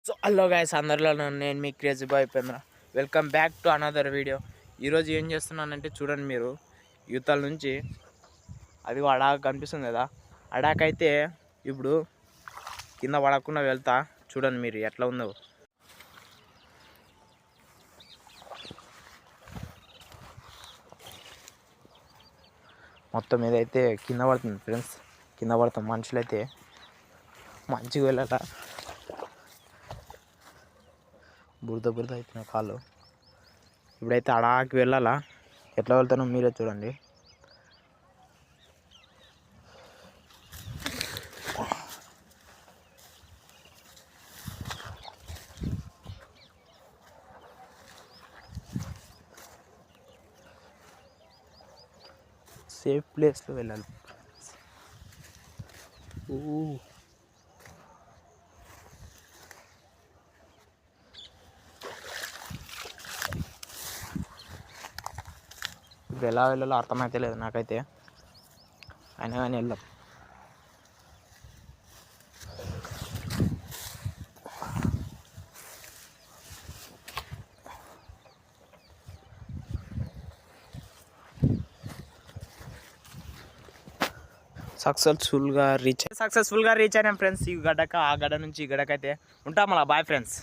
So hello guys, అందరిలో నేను మీ crazy boy Upendra. Welcome back to another video. ఈరోజు ఏం చేస్తున్నానంటే చూడండి, మీరు యువతల నుంచి అది అడాక కనిపిస్తుంది కదా, అడాకైతే ఇప్పుడు కింద పడకుండా వెళ్తా. చూడండి మీరు ఎట్లా ఉందో. మొత్తం ఏదైతే కింద పడుతుంది ఫ్రెండ్స్, కింద పడతాం మనుషులైతే మంచిగా వెళ్ళాల. బురద అవుతున్నాయి కాళ్ళు. ఇప్పుడైతే అడాకి వెళ్ళాలా, ఎట్లా వెళ్తానో మీరే చూడండి. సేఫ్ ప్లేస్లో వెళ్ళాలి. ఇప్పుడు ఎలా వెళ్ళాలో అర్థమైతే లేదు నాకైతే, అయినా కానీ వెళ్దాం. సక్సెస్ఫుల్గా రీచ్ అయినాం ఫ్రెండ్స్. ఈ గడ్డక ఆ గడ్డ నుంచి ఈ గడ్డకైతే ఉంటాం. అలా బాయ్ ఫ్రెండ్స్.